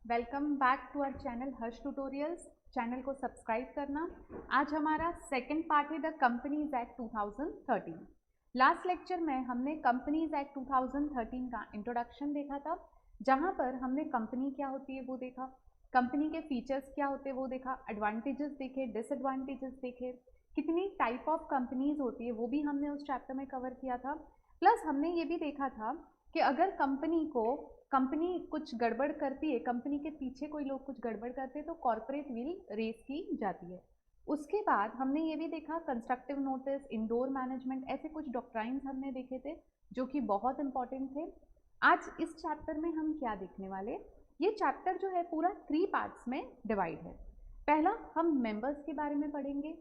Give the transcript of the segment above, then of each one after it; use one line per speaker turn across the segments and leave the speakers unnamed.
Welcome back to our channel Harsh tutorials. Channel को subscribe करना। आज हमारा सेकंड पार्ट है the companies act 2013। Last lecture में हमने कंपनीज एक्ट 2013 का इंट्रोडक्शन देखा था, जहां पर हमने कंपनी क्या होती है वो देखा, कंपनी के फीचर्स क्या होते हैं वो देखा, एडवांटेजेस देखे, डिसएडवांटेजेस देखे, कितनी टाइप ऑफ कंपनीज होती है वो भी हमने उस चैप्टर में कवर किया था। प्लस हमने ये भी देखा था कि अगर कंपनी कुछ गड़बड़ करती है, कंपनी के पीछे कोई लोग कुछ गड़बड़ करते हैं तो कॉर्पोरेट विल रेज की जाती है। उसके बाद हमने ये भी देखा कंस्ट्रक्टिव नोटिस, इंडोर मैनेजमेंट, ऐसे कुछ डॉक्ट्राइन्स हमने देखे थे जो कि बहुत इंपॉर्टेंट थे। आज इस चैप्टर में हम क्या देखने वाले, ये चैप्टर जो है पूरा 3 पार्ट्स में डिवाइड है। पहला हम मेंबर्स के बारे में पढ़ेंगे,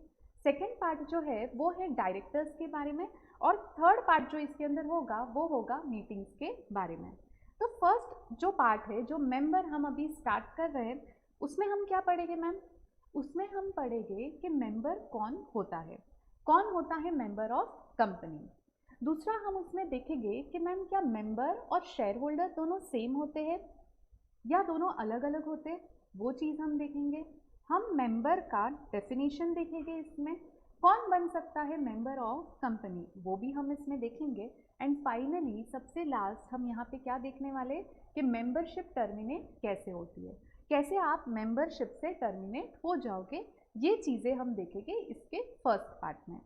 सेकेंड पार्ट जो है वो है डायरेक्टर्स के बारे में, और थर्ड पार्ट जो इसके अंदर होगा वो होगा मीटिंग्स के बारे में। तो फर्स्ट जो पार्ट है, जो मेंबर हम अभी स्टार्ट कर रहे हैं, उसमें हम क्या पढ़ेंगे मैम? उसमें हम पढ़ेंगे कि मेंबर कौन होता है मेंबर ऑफ कंपनी। दूसरा हम उसमें देखेंगे कि मैम क्या मेंबर और शेयर होल्डर दोनों सेम होते हैं या दोनों अलग अलग होते हैं, वो चीज़ हम देखेंगे। हम मेंबर का डेफिनेशन देखेंगे, इसमें कौन बन सकता है मेंबर ऑफ कंपनी, वो भी हम इसमें देखेंगे। एंड फाइनली सबसे लास्ट हम यहाँ पे क्या देखने वाले कि मेंबरशिप टर्मिनेट कैसे होती है, कैसे आप मेंबरशिप से टर्मिनेट हो जाओगे, ये चीज़ें हम देखेंगे इसके फर्स्ट पार्ट में।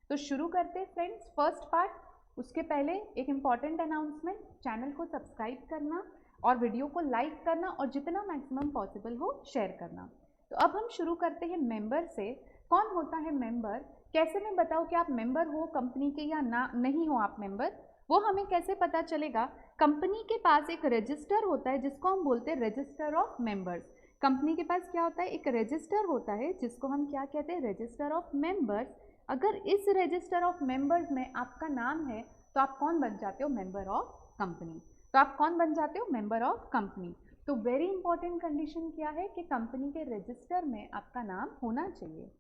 तो शुरू करते हैं फ्रेंड्स फर्स्ट पार्ट। उसके पहले एक इम्पॉर्टेंट अनाउंसमेंट, चैनल को सब्सक्राइब करना और वीडियो को लाइक करना और जितना मैक्सिमम पॉसिबल हो शेयर करना। तो अब हम शुरू करते हैं मेंबर से। कौन होता है मेंबर, कैसे मैं बताऊँ कि आप मेंबर हो कंपनी के या ना नहीं हो आप मेंबर, वो हमें कैसे पता चलेगा? कंपनी के पास एक रजिस्टर होता है जिसको हम बोलते हैं रजिस्टर ऑफ मेंबर्स। कंपनी के पास क्या होता है? एक रजिस्टर होता है जिसको हम क्या कहते हैं? Register of members. अगर इस रजिस्टर ऑफ मेंबर्स में आपका नाम है तो आप कौन बन जाते हो? Member of company. तो आप कौन बन जाते हो? Member of company. तो वेरी इंपॉर्टेंट कंडीशन क्या है कि कंपनी के रजिस्टर में आपका नाम होना चाहिए।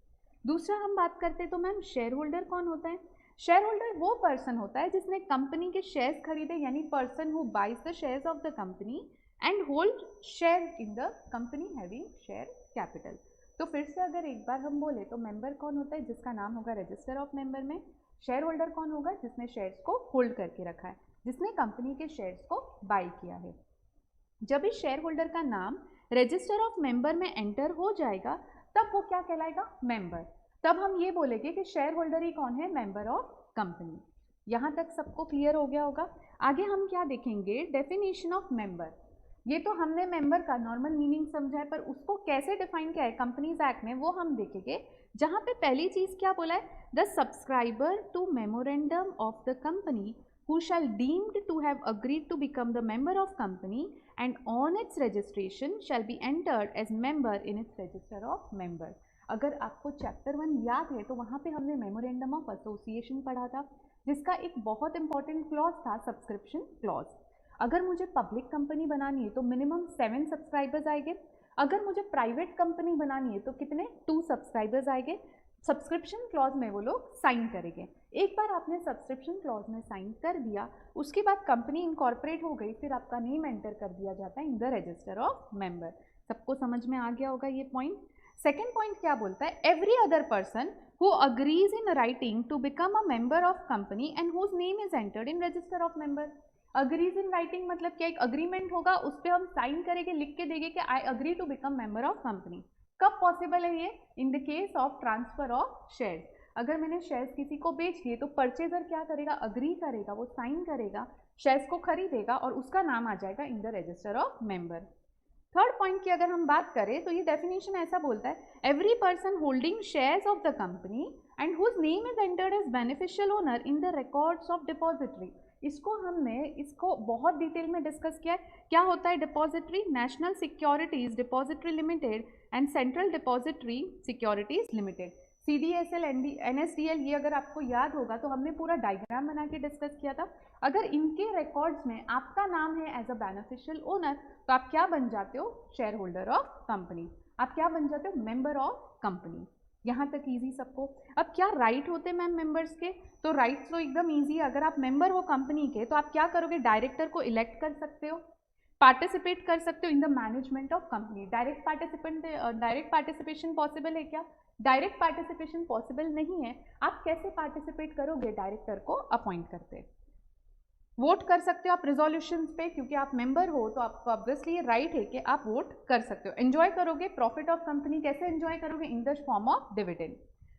दूसरा हम बात करते हैं तो मैम शेयर होल्डर कौन होता है? शेयर होल्डर वो पर्सन होता है जिसने कंपनी के शेयर्स खरीदे, यानी person who buys the shares of the company and hold share in the company having share capital. तो फिर से अगर एक बार हम बोले तो मेंबर कौन होता है? जिसका नाम होगा रजिस्टर ऑफ मेंबर में। शेयर होल्डर कौन होगा? जिसने शेयर्स को होल्ड करके रखा है, जिसने कंपनी के शेयर्स को बाई किया है। जब इस शेयर होल्डर का नाम रजिस्टर ऑफ मेंबर में एंटर हो जाएगा तब वो क्या कहलाएगा? मेंबर। तब हम ये बोलेंगे कि शेयर होल्डर ही कौन है? Member of company. यहाँ तक सबको क्लियर हो गया होगा। आगे हम क्या देखेंगे? Definition of member. ये तो हमने मेंबर का नॉर्मल मीनिंग समझा है, पर उसको कैसे डिफाइन किया है कंपनीज एक्ट में वो हम देखेंगे। जहाँ पे पहली चीज क्या बोला है? The subscriber to memorandum of the company who shall deemed to have agreed to become the member of company and on its registration shall be entered as member in its register of member। अगर आपको chapter 1 याद है तो वहाँ पे हमने memorandum of association पढ़ा था, जिसका एक बहुत इंपॉर्टेंट क्लॉज था सब्सक्रिप्शन क्लॉज। अगर मुझे पब्लिक कंपनी बनानी है तो मिनिमम 7 सब्सक्राइबर्स आएंगे, अगर मुझे प्राइवेट कंपनी बनानी है तो कितने? 2 सब्सक्राइबर्स आएंगे। सब्सक्रिप्शन क्लॉज में वो लोग साइन करेंगे। एक बार आपने सब्सक्रिप्शन क्लॉज में साइन कर दिया, उसके बाद कंपनी इनकॉर्पोरेट हो गई, फिर आपका नेम एंटर कर दिया जाता है in the register of member. सबको समझ में आ गया होगा ये पॉइंट। सेकेंड पॉइंट क्या बोलता है? Every other person who agrees in writing to become a member of company and whose name is entered in register of member. Agrees in writing मतलब क्या? एक अग्रीमेंट होगा, उस पर हम साइन करेंगे, लिख के देंगे कि I agree to become member of company. कब पॉसिबल है ये? In the case of transfer of shares. अगर मैंने शेयर्स किसी को बेच दिए तो परचेजर क्या करेगा? अग्री करेगा, वो साइन करेगा, शेयर्स को खरीदेगा और उसका नाम आ जाएगा in the register of member. Third point की अगर हम बात करें तो ये डेफिनेशन ऐसा बोलता है, every person holding shares of the company and whose name is entered as beneficial owner in the records of depository. इसको बहुत डिटेल में डिस्कस किया है। क्या होता है depository? National securities depository limited and central depository securities limited, CDSL NSDL। ये अगर आपको याद होगा तो हमने पूरा डायग्राम बना के डिस्कस किया था। अगर इनके रिकॉर्ड्स में आपका नाम है एज अ बेनिफिशियल ओनर तो आप क्या बन जाते हो? Share holder of company. आप क्या बन जाते हो? Member of company. यहाँ तक इजी सबको। अब क्या राइट होते हैं मैम मेंबर्स के? तो राइट्स तो एकदम इजी है। अगर आप मेंबर हो कंपनी के तो आप क्या करोगे? डायरेक्टर को इलेक्ट कर सकते हो, पार्टिसिपेट कर सकते हो in the management of company. Direct participation possible है क्या? डायरेक्ट पार्टिसिपेशन पॉसिबल नहीं है। आप कैसे पार्टिसिपेट करोगे? डायरेक्टर को अपॉइंट करते। वोट कर सकते हो आप रिजोल्यूशंस पे, क्योंकि आप मेंबर हो तो आपको ऑब्वियसली ये राइट है कि आप वोट कर सकते हो। एंजॉय करोगे प्रॉफिट ऑफ कंपनी, कैसे एंजॉय करोगे? In the form of dividend.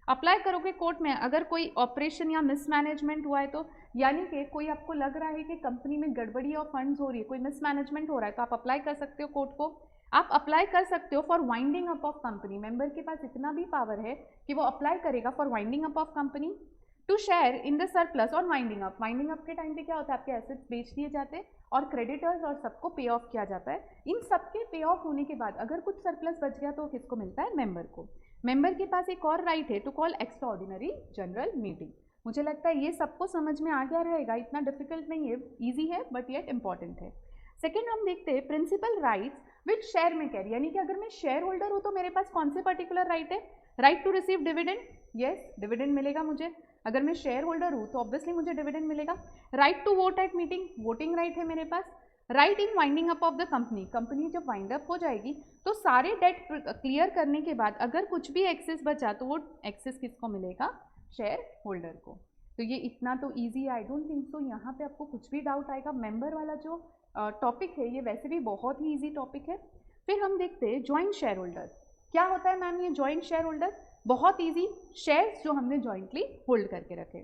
Apply करोगे कोर्ट में अगर कोई ऑपरेशन या मिसमैनेजमेंट हुआ है तो, यानी कि कोई आपको लग रहा है कि कंपनी में गड़बड़ी और फंड्स हो रही है, कोई मिसमैनेजमेंट हो रहा है, तो आप अप्लाई कर सकते हो कोर्ट को। आप अप्लाई कर सकते हो for winding up of company. Member के पास इतना भी पावर है कि वो अप्लाई करेगा for winding up of company. To share in the surplus on winding up. Winding up के टाइम पे क्या होता है? आपके एसेट्स बेच दिए जाते हैं और क्रेडिटर्स और सबको पे ऑफ किया जाता है। इन सबके पे ऑफ होने के बाद अगर कुछ सरप्लस बच गया तो किसको मिलता है? मेंबर को। मेंबर के पास एक और राइट है, to call extraordinary general meeting. मुझे लगता है ये सबको समझ में आ गया रहेगा, इतना डिफिकल्ट नहीं है, ईजी है बट येट इंपॉर्टेंट है। सेकेंड हम देखते हैं प्रिंसिपल राइट्स विच शेयर में कैरी, यानी कि अगर मैं शेयर होल्डर हूँ तो मेरे पास कौन से पर्टिकुलर राइट है? Right to receive dividend, yes dividend मिलेगा मुझे। अगर मैं शेयर होल्डर हूँ तो ऑब्वियसली मुझे डिविडेंड मिलेगा। Right to vote at meeting, voting right है मेरे पास। Right in winding up of the company, company जब वाइंड अप हो जाएगी तो सारे डेट क्लियर करने के बाद अगर कुछ भी एक्सेस बचा तो वो एक्सेस किसको मिलेगा? शेयर होल्डर को। तो ये इतना तो ईजी है, आई डोंट थिंक सो यहाँ पे आपको कुछ भी डाउट आएगा। मेंबर वाला जो टॉपिक है ये वैसे भी बहुत ही ईजी टॉपिक है। फिर हम देखते हैं ज्वाइंट शेयर होल्डर। क्या होता है मैम ये ज्वाइंट शेयर होल्डर? बहुत ईजी, शेयर्स जो हमने ज्वाइंटली होल्ड करके रखे।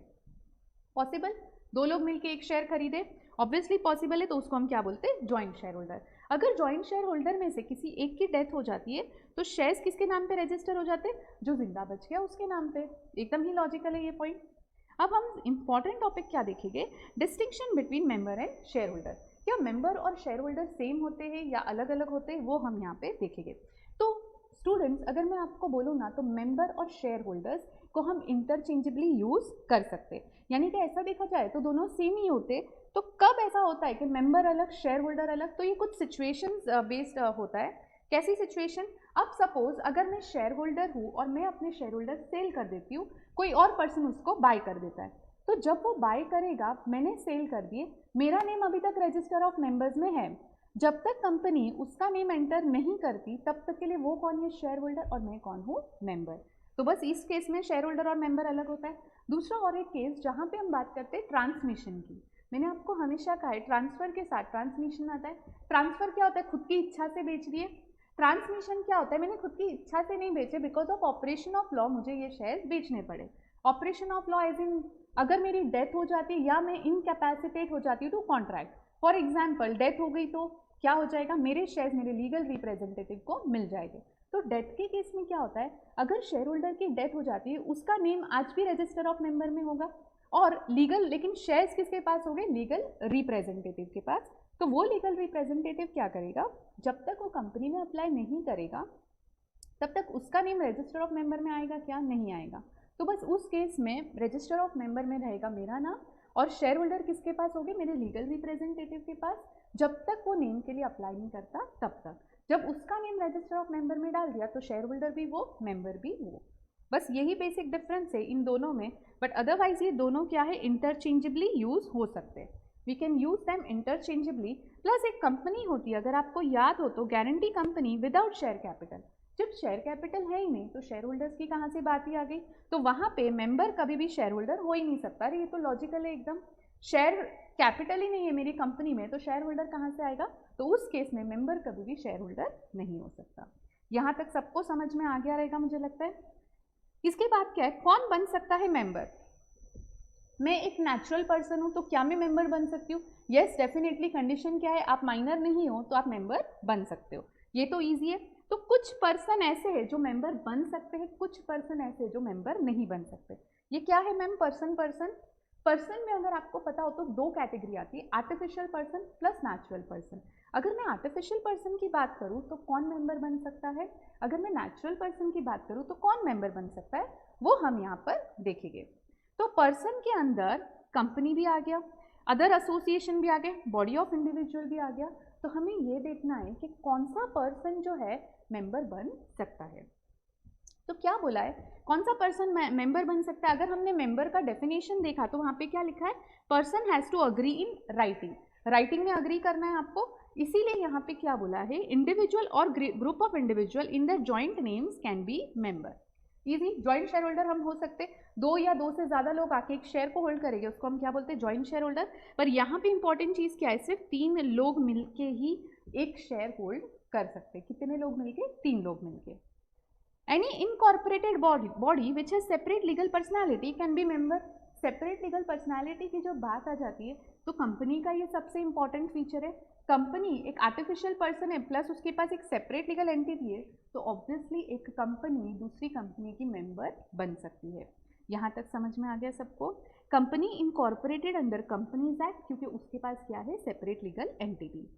पॉसिबल, दो लोग मिलके एक शेयर खरीदे, ऑब्वियसली पॉसिबल है, तो उसको हम क्या बोलते हैं? Joint share holder. अगर ज्वाइंट शेयर होल्डर में से किसी एक की डेथ हो जाती है तो शेयर्स किसके नाम पे रजिस्टर हो जाते हैं? जो जिंदा बच गया उसके नाम पे। एकदम ही लॉजिकल है ये पॉइंट। अब हम इंपॉर्टेंट टॉपिक क्या देखेंगे? Distinction between member and share holder. क्या मेंबर और शेयर होल्डर सेम होते हैं या अलग अलग होते हैं, वो हम यहाँ पे देखेंगे। तो स्टूडेंट्स अगर मैं आपको बोलूँ ना तो मेंबर और शेयर होल्डर्स को हम इंटरचेंजेबली यूज कर सकते, यानी कि ऐसा देखा जाए तो दोनों सेम ही होते। तो कब ऐसा होता है कि मेंबर अलग शेयर होल्डर अलग? तो ये कुछ सिचुएशंस बेस्ड होता है। कैसी सिचुएशन? अब सपोज अगर मैं शेयर होल्डर हूँ और मैं अपने शेयर होल्डर सेल कर देती हूँ, कोई और पर्सन उसको बाय कर देता है, तो जब वो बाय करेगा, मैंने सेल कर दिए, मेरा नेम अभी तक रजिस्टर ऑफ मेंबर्स में है, जब तक कंपनी उसका नेम एंटर नहीं करती तब तक के लिए वो कौन है? शेयर होल्डर, और मैं कौन हूँ? मेंबर। तो बस इस केस में शेयर होल्डर और मेंबर अलग होता है। दूसरा और एक केस जहाँ पे हम बात करते हैं ट्रांसमिशन की। मैंने आपको हमेशा कहा है ट्रांसफर के साथ ट्रांसमिशन आता है। ट्रांसफर क्या होता है? खुद की इच्छा से बेच दिए। ट्रांसमिशन क्या होता है? मैंने खुद की इच्छा से नहीं बेचे, because of operation of law मुझे ये शेयर बेचने पड़े। Operation of law as in अगर मेरी डेथ हो जाती है या मैं इनकैपेसिटेट हो जाती हूँ to contract, for example death हो गई तो क्या हो जाएगा? मेरे शेयर्स मेरे लीगल रिप्रेजेंटेटिव को मिल जाएंगे। तो डेथ के केस में क्या होता है? अगर शेयर होल्डर की डेथ हो जाती है उसका नेम आज भी रजिस्टर ऑफ मेंबर में होगा और लीगल, लेकिन शेयर्स किसके पास हो गए? लीगल रिप्रेजेंटेटिव के पास। तो वो लीगल रिप्रेजेंटेटिव क्या करेगा? जब तक वो कंपनी में अप्लाई नहीं करेगा तब तक उसका नेम रजिस्टर ऑफ मेंबर में आएगा क्या? नहीं आएगा। तो बस उस केस में रजिस्टर ऑफ मेंबर में रहेगा मेरा नाम और शेयर होल्डर किसके पास हो गए? मेरे लीगल रिप्रेजेंटेटिव के पास, जब तक वो नेम के लिए अप्लाई नहीं करता तब तक। जब उसका नेम रजिस्टर ऑफ मेंबर में डाल दिया तो शेयर होल्डर भी वो, मेंबर भी वो। बस यही बेसिक डिफरेंस है इन दोनों में, बट अदरवाइज ये दोनों क्या है? इंटरचेंजेबली यूज हो सकते हैं। We can use them interchangeably. Plus एक कंपनी होती है, अगर आपको याद हो तो, guarantee company without share capital. जब शेयर कैपिटल है ही नहीं तो शेयर होल्डर्स की कहाँ से बात ही आ गई? तो वहाँ पे मेंबर कभी भी शेयर होल्डर हो ही नहीं सकता। अरे ये तो लॉजिकल है एकदम, शेयर कैपिटल ही नहीं है मेरी कंपनी में तो शेयर होल्डर कहाँ से आएगा? तो उस केस में मेंबर कभी भी शेयर होल्डर नहीं हो सकता। यहाँ तक सबको समझ में आ गया रहेगा मुझे लगता है। इसके बाद क्या है? कौन बन सकता है मेंबर? मैं एक नेचुरल पर्सन हूँ तो क्या मैं मेंबर बन सकती हूँ? Yes definitely. कंडीशन क्या है? आप माइनर नहीं हो तो आप मेंबर बन सकते हो, ये तो ईजी है। तो कुछ पर्सन ऐसे हैं जो मेंबर बन सकते हैं, कुछ पर्सन ऐसे जो मेंबर नहीं बन सकते। ये क्या है मैम? पर्सन में अगर आपको पता हो तो दो कैटेगरी आती है, artificial person plus natural person. अगर मैं आर्टिफिशियल पर्सन की बात करूँ तो कौन मेंबर बन सकता है? अगर मैं नेचुरल पर्सन की बात करूँ तो कौन मेंबर बन सकता है? वो हम यहाँ पर देखेंगे। तो पर्सन के अंदर कंपनी भी आ गया, अदर एसोसिएशन भी आ गए, बॉडी ऑफ इंडिविजुअल भी आ गया। तो हमें ये देखना है कि कौन सा पर्सन जो है मेंबर बन सकता है। तो क्या बोला है? कौन सा पर्सन मेंबर बन सकता है? अगर हमने मेंबर का डेफिनेशन देखा तो वहाँ पे क्या लिखा है? Person has to agree in writing. Writing में अग्री करना है आपको इसीलिए यहाँ पे क्या बोला है, इंडिविजुअल और group of individual in the joint names can be member. Easy, joint share holder हम हो सकते, दो या दो से ज्यादा लोग आके एक शेयर को होल्ड करेंगे, उसको हम क्या बोलते हैं, जॉइंट शेयर होल्डर। पर यहाँ पे इंपॉर्टेंट चीज क्या है, सिर्फ 3 लोग मिलके ही एक शेयर होल्ड कर सकते। कितने लोग मिलके, 3 लोग मिलके। Any incorporated body which has separate legal personality can be member. Separate legal personality की जो बात आ जाती है तो कंपनी का ये सबसे इंपॉर्टेंट फीचर है। कंपनी एक आर्टिफिशियल पर्सन है प्लस उसके पास एक सेपरेट लीगल एंटिटी है, तो ऑब्वियसली एक कंपनी दूसरी कंपनी की मेंबर बन सकती है। यहाँ तक समझ में आ गया सबको। Company incorporated under companies act, क्योंकि उसके पास क्या है, separate legal entity.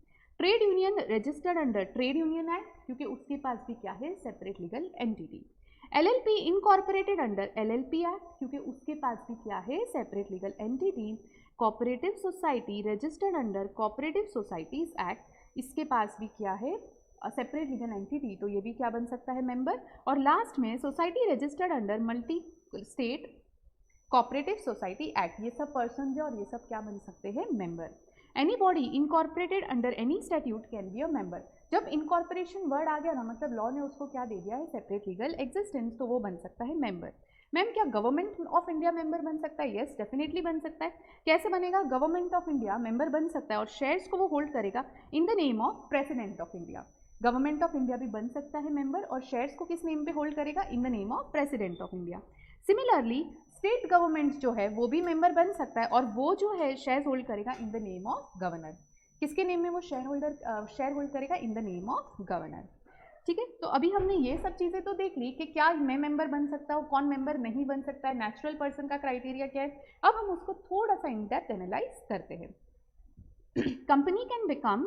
Trade union registered under trade union act, क्योंकि उसके पास भी क्या है, separate legal entity. LLP incorporated under LLP act, क्योंकि उसके पास भी क्या है, separate legal entity. Cooperative society registered under cooperative societies act, इसके पास भी क्या है, सेपरेट लीगल एंटिटी, तो ये भी क्या बन सकता है, मेंबर। और लास्ट में society registered under multi state cooperative society act, ये सब पर्सन जो और ये सब क्या बन सकते हैं, member. Any body incorporated under any statute can be a member. जब इनकॉर्पोरेशन वर्ड आ गया ना, मतलब लॉ ने उसको क्या दे दिया है, सेपरेट लीगल एग्जिस्टेंस, तो वो बन सकता है मेंबर। मैम क्या गवर्नमेंट ऑफ इंडिया मेंबर बन सकता है? यस, डेफिनेटली बन सकता है। कैसे बनेगा, गवर्नमेंट ऑफ इंडिया मेंबर बन सकता है और शेयर्स को वो होल्ड करेगा इन the name of president of India. Government of India भी बन सकता है मेंबर और शेयर्स को किस नेम पे होल्ड करेगा, इन the name of president of India. Similarly state government जो है वो भी मेंबर बन सकता है और वो जो है शेयर होल्ड करेगा इन द नेम ऑफ गवर्नर। किसके नेम में वो शेयर होल्ड करेगा, इन द नेम ऑफ गवर्नर। ठीक है, तो अभी हमने ये सब चीजें तो देख ली कि क्या मैं मेंबर बन सकता हूँ, कौन मेंबर नहीं बन सकता है, नेचुरल पर्सन का क्राइटेरिया क्या है। अब हम उसको थोड़ा सा इन डेप्थ एनालाइज करते हैं। Company can become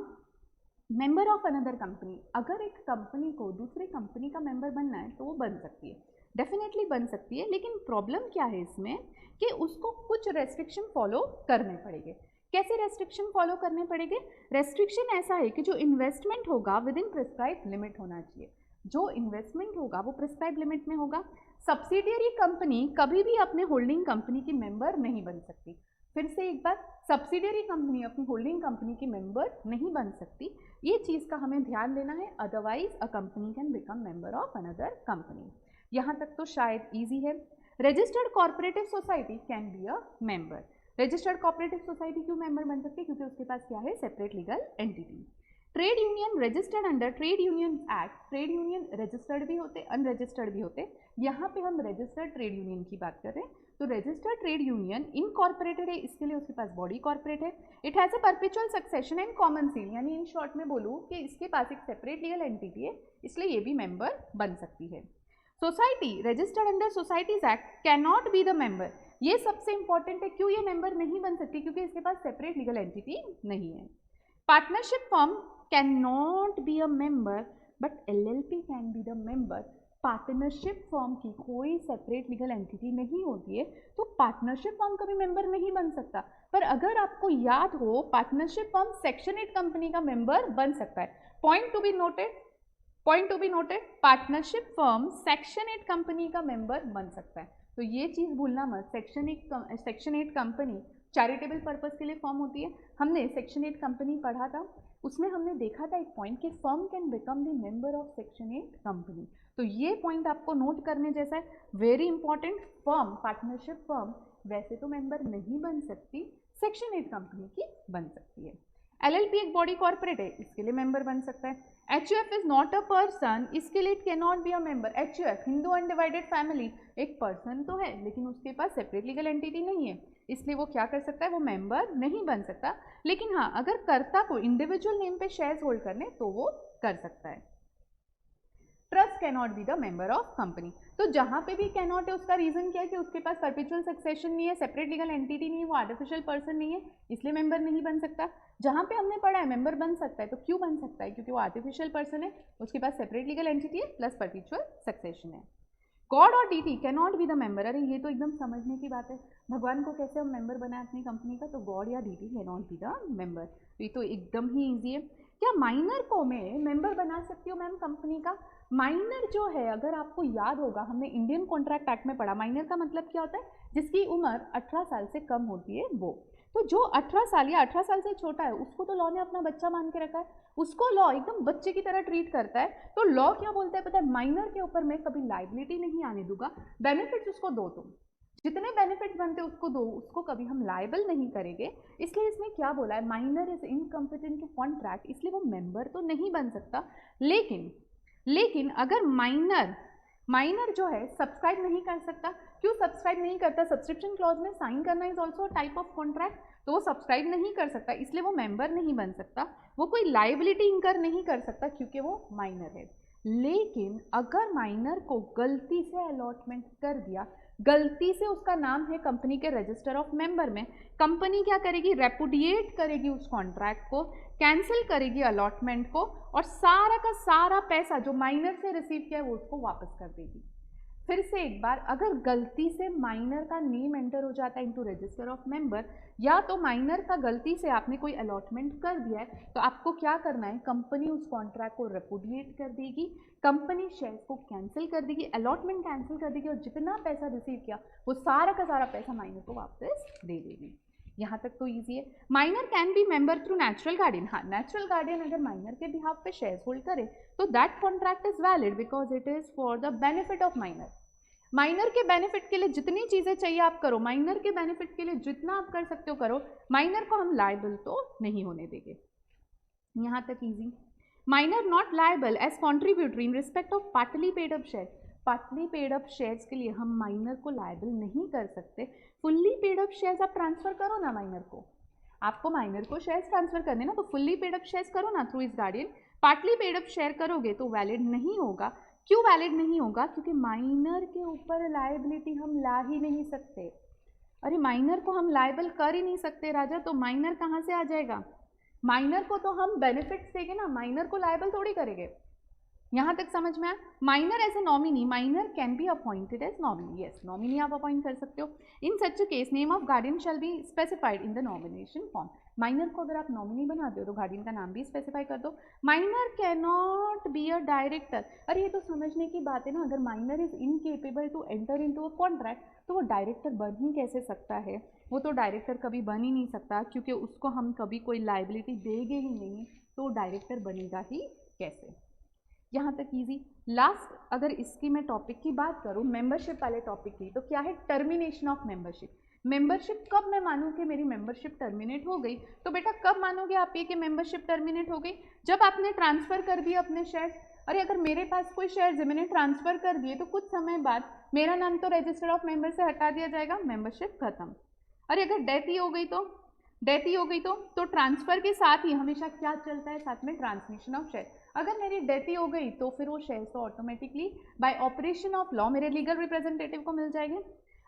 member of another company. अगर एक कंपनी को दूसरी कंपनी का मेंबर बनना है तो वो बन सकती है, डेफिनेटली बन सकती है। लेकिन प्रॉब्लम क्या है इसमें कि उसको कुछ रेस्ट्रिक्शन फॉलो करने पड़ेंगे। कैसे रेस्ट्रिक्शन फॉलो करने पड़ेंगे? रेस्ट्रिक्शन ऐसा है कि जो इन्वेस्टमेंट होगा विद इन प्रिस्क्राइब लिमिट होना चाहिए। जो इन्वेस्टमेंट होगा वो प्रिस्क्राइब लिमिट में होगा। सब्सिडियरी कंपनी कभी भी अपने होल्डिंग कंपनी की मेंबर नहीं बन सकती। फिर से एक बार, सब्सिडियरी कंपनी अपनी होल्डिंग कंपनी की मेंबर नहीं बन सकती, ये चीज़ का हमें ध्यान देना है। Otherwise a company can become member of another company. यहाँ तक तो शायद इजी है। Registered corporative society can be a member. Registered corporative society क्यों मेंबर बन सकती है? क्योंकि उसके पास क्या है, separate legal entity. Trade union registered under trade union act. Trade union registered भी होते, अनरजिस्टर्ड भी होते। यहाँ पे हम रजिस्टर्ड ट्रेड यूनियन की बात कर रहे हैं। तो रजिस्टर्ड ट्रेड यूनियन इनकॉर्पोरेटेड है, इसके लिए उसके पास बॉडी कॉर्पोरेट है। It has a perpetual succession and common seal, यानी इन शॉर्ट में बोलूँ कि इसके पास एक सेपरेट लीगल एंटिटी है, इसलिए ये भी मेंबर बन सकती है। Society registered under societies act can not be the member. ये सबसे इंपॉर्टेंट है, क्यों ये मेंबर नहीं बन सकती? क्योंकि इसके पास सेपरेट लीगल एंटिटी नहीं है। Partnership firm can not be a member but LLP can be the member. Partnership firm की कोई सेपरेट लीगल एंटिटी नहीं होती है तो पार्टनरशिप फर्म कभी मेंबर नहीं बन सकता। पर अगर आपको याद हो, पार्टनरशिप फर्म सेक्शन 8 कंपनी का मेंबर बन सकता है। Point to be noted, partnership firm section 8 company का मेंबर बन सकता है। तो ये चीज़ भूलना मत, सेक्शन 8 कंपनी चैरिटेबल पर्पस के लिए फॉर्म होती है। हमने सेक्शन 8 कंपनी पढ़ा था, उसमें हमने देखा था एक पॉइंट कि firm can become the member of section 8 company. तो ये पॉइंट आपको नोट करने जैसा है, very important. Firm, partnership firm वैसे तो मेंबर नहीं बन सकती, सेक्शन 8 कंपनी की बन सकती है। LLP एक बॉडी कॉर्पोरेट है, इसके लिए मेंबर बन सकता है। HUF is not a person, इसके लिए it can not be a member. HUF Hindu undivided family एक पर्सन तो है लेकिन उसके पास सेपरेट लीगल एंटिटी नहीं है, इसलिए वो क्या कर सकता है, वो मेंबर नहीं बन सकता। लेकिन हाँ, अगर कर्ता को इंडिविजुअल नेम पे शेयर्स होल्ड करने तो वो कर सकता है। Trust can not be the member of company. तो जहां पे भी कैन नॉट है उसका रीजन क्या है कि उसके पास परपेचुअल सक्सेशन नहीं है, सेपरेट लीगल एंटिटी नहीं है, वो आर्टिफिशियल पर्सन नहीं है, इसलिए मेंबर नहीं बन सकता। जहां पे हमने पढ़ा है मेंबर बन सकता है, तो क्यों बन सकता है? क्योंकि वो आर्टिफिशियल पर्सन है, उसके पास सेपरेट लीगल एंटिटी है प्लस परपेचुअल सक्सेशन है। गॉड और deity can not be the member. अरे ये तो एकदम समझने की बात है, भगवान को कैसे हम मेंबर बनाए अपनी कंपनी का? तो गॉड या deity can not be the member. तो ये तो एकदम ही ईजी है। क्या माइनर को मैं मेंबर बना सकती हूँ मैम कंपनी का? माइनर जो है, अगर आपको याद होगा, हमने इंडियन कॉन्ट्रैक्ट एक्ट में पढ़ा, माइनर का मतलब क्या होता है? जिसकी उम्र 18 साल से कम होती है वो। तो जो 18 साल या 18 साल से छोटा है उसको तो लॉ ने अपना बच्चा मान के रखा है, उसको लॉ एकदम बच्चे की तरह ट्रीट करता है। तो लॉ क्या बोलता है पता है, माइनर के ऊपर मैं कभी लाइबिलिटी नहीं आने दूंगा, बेनिफिट्स उसको दो, तुम जितने बेनिफिट्स बनते उसको दो, उसको कभी हम लाइबल नहीं करेंगे। इसलिए इसमें क्या बोला है, minor is incompetent to contract, इसलिए वो मेंबर तो नहीं बन सकता। लेकिन अगर माइनर जो है सब्सक्राइब नहीं कर सकता, क्यों सब्सक्राइब नहीं करता, सब्सक्रिप्शन क्लॉज में साइन करना is also type of contract, तो वो सब्सक्राइब नहीं कर सकता, इसलिए वो मेंबर नहीं बन सकता, वो कोई लाइबिलिटी इंकर नहीं कर सकता क्योंकि वो माइनर है। लेकिन अगर माइनर को गलती से अलॉटमेंट कर दिया, गलती से उसका नाम है कंपनी के रजिस्टर ऑफ मेंबर में, कंपनी क्या करेगी, रेपुडिएट करेगी उस कॉन्ट्रैक्ट को, कैंसिल करेगी अलॉटमेंट को, और सारा का सारा पैसा जो माइनर से रिसीव किया है वो उसको वापस कर देगी। फिर से एक बार, अगर गलती से माइनर का नेम एंटर हो जाता है इनटू रजिस्टर ऑफ मेंबर, या तो माइनर का गलती से आपने कोई अलॉटमेंट कर दिया है, तो आपको क्या करना है, कंपनी उस कॉन्ट्रैक्ट को रेपुडिएट कर देगी, कंपनी शेयर्स को कैंसिल कर देगी, अलॉटमेंट कैंसिल कर देगी, और जितना पैसा रिसीव किया वो सारा का सारा पैसा माइनर को वापस दे देगी। यहाँ तक तो ईजी है। Minor can B member through natural guardian, हाँ नेचुरल गार्डियन अगर माइनर के बिहाफ पे शेयर्स होल्ड करे तो that contract is valid because it is for the benefit of minor. Minor के बेनिफिट के लिए जितनी चीजें चाहिए आप करो, माइनर के बेनिफिट के लिए जितना आप कर सकते हो करो, माइनर को हम लायबल तो नहीं होने देंगे। यहाँ तक easy. Minor not liable as contributory in respect of partly paid up share, partly paid up shares के लिए हम माइनर को लायबल नहीं कर सकते। फुल्ली पेड अप शेयर्स आप ट्रांसफर करो ना माइनर को, आपको माइनर को शेयर्स ट्रांसफर करने ना, तो फुल्ली पेड अप शेयर्स करो ना थ्रू इस guardian. Partly paid up share करोगे तो वैलिड नहीं होगा। क्यों वैलिड नहीं होगा, क्योंकि माइनर के ऊपर लायबिलिटी हम ला ही नहीं सकते। अरे माइनर को हम लायबल कर ही नहीं सकते राजा, तो माइनर कहाँ से आ जाएगा, माइनर को तो हम बेनिफिट्स देंगे ना, माइनर को लायबल थोड़ी करेंगे। यहाँ तक समझ में आया। Minor as a nominee, minor can be appointed as nominee, yes nominee आप अपॉइंट कर सकते हो। In such case name of guardian shall be specified in the nomination form, minor को अगर आप नॉमिनी बनाते हो तो गार्डियन का नाम भी स्पेसिफाई कर दो। Minor can not be a director, अरे ये तो समझने की बात है ना, अगर minor is incapable to enter into a contract तो वो डायरेक्टर बन ही कैसे सकता है, वो तो डायरेक्टर कभी बन ही नहीं सकता, क्योंकि उसको हम कभी कोई लाइबिलिटी देंगे ही नहीं, तो डायरेक्टर बनेगा ही कैसे। यहाँ तक इजी। लास्ट अगर इसकी मैं टॉपिक की बात करूँ, मेंबरशिप वाले टॉपिक की, तो क्या है, टर्मिनेशन ऑफ मेंबरशिप। मेंबरशिप कब मैं मानूँ कि मेरी मेंबरशिप टर्मिनेट हो गई, तो बेटा कब मानोगे आप ये कि मेंबरशिप टर्मिनेट हो गई, जब आपने ट्रांसफ़र कर दिया अपने शेयर। अरे अगर मेरे पास कोई शेयर मैंने ट्रांसफ़र कर दिए तो कुछ समय बाद मेरा नाम तो रजिस्टर ऑफ मेंबर से हटा दिया जाएगा, मेंबरशिप खत्म। अरे अगर डेथ ही हो गई तो ट्रांसफ़र के साथ ही हमेशा क्या चलता है, साथ में ट्रांसमिशन ऑफ शेयर। अगर मेरी डेथ ही हो गई तो फिर वो शेयर तो automatically by operation of law मेरे लीगल रिप्रेजेंटेटिव को मिल जाएंगे।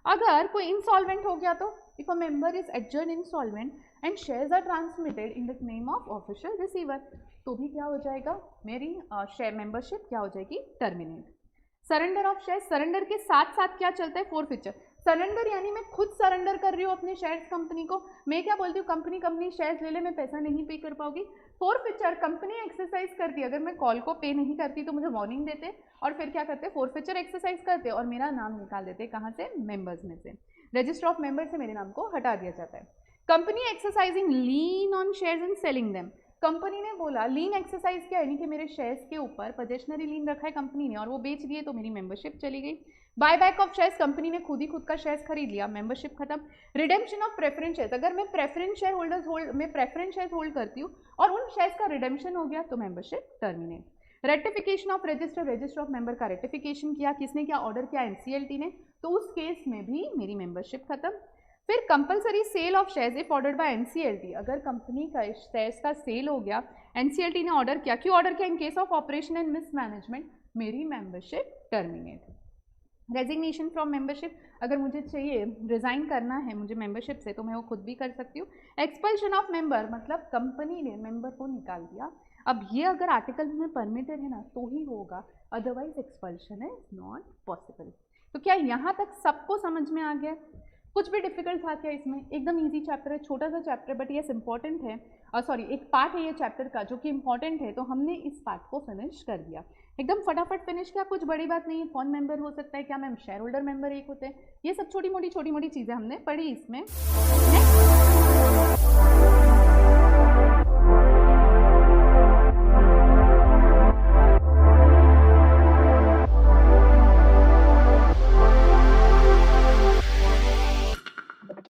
अगर कोई इंसॉल्वेंट हो गया तो इफ अ मेंबर इज एडजर्न insolvent and shares are transmitted in the name of official receiver, तो भी क्या हो जाएगा, मेरी शेयर मेंबरशिप क्या हो जाएगी, terminate. Surrender of share, surrender के साथ साथ क्या चलता है, फोरफीचर। सरेंडर यानी मैं खुद सरेंडर कर रही हूँ अपने शेयर्स कंपनी को, मैं क्या बोलती हूँ, कंपनी शेयर्स ले ले, मैं पैसा नहीं पे कर पाऊंगी। फोरफीचर, कंपनी एक्सरसाइज करती है, अगर मैं कॉल को पे नहीं करती तो मुझे वार्निंग देते और फिर क्या करते, फोरफीचर एक्सरसाइज करते और मेरा नाम निकाल देते, कहाँ से, मेंबर्स में से, रजिस्टर ऑफ मेंबर से मेरे नाम को हटा दिया जाता है। Company exercising lean on shares and selling them, company ने बोला लीन एक्सरसाइज क्या, यानी कि मेरे शेयर्स के ऊपर पोजेशनरी लीन रखा है कंपनी ने और वो बेच दिए तो मेरी मेंबरशिप चली गई। Buy back of shares, company ने खुद का शेयर्स खरीद लिया, मेंबरशिप खत्म। रिडेम्पशन ऑफ प्रेफरेंस शेयर्स, अगर मैं प्रेफरेंस शेयर्स होल्ड करती हूँ और उन शेयर्स का रिडेम्पशन हो गया तो membership terminate. Ratification of register of member का रेटिफिकेशन किया, किसने किया, ऑर्डर किया एनसीएलटी ने, तो उस केस में भी मेरी मेंबरशिप खत्म। फिर compulsory sale of shares if ordered by NCLT, अगर कंपनी का शेयर्स का सेल हो गया, एनसीएलटी ने ऑर्डर किया, क्यों ऑर्डर किया, in case of operation and mismanagement, मेरी membership terminate. Resignation from membership, अगर मुझे चाहिए रिजाइन करना है मुझे मेंबरशिप से तो मैं वो खुद भी कर सकती हूँ। एक्सपल्शन ऑफ मेंबर, मतलब कंपनी ने मेंबर को निकाल दिया, अब ये अगर आर्टिकल में परमिटेड है ना तो ही होगा, otherwise expulsion is not possible. तो क्या यहाँ तक सबको समझ में आ गया, कुछ भी डिफिकल्ट था क्या इसमें, एकदम इजी चैप्टर है, छोटा सा चैप्टर बट ये इंपॉर्टेंट है, सॉरी एक पार्ट है ये चैप्टर का जो कि इंपॉर्टेंट है, तो हमने इस पार्ट को फिनिश कर दिया, एकदम फटाफट फिनिश किया, कुछ बड़ी बात नहीं है। कौन मेंबर हो सकता है, क्या मैम शेयर होल्डर मेंबर एक होते हैं, ये सब छोटी मोटी चीज़ें हमने पढ़ी इसमें। नेक्स्ट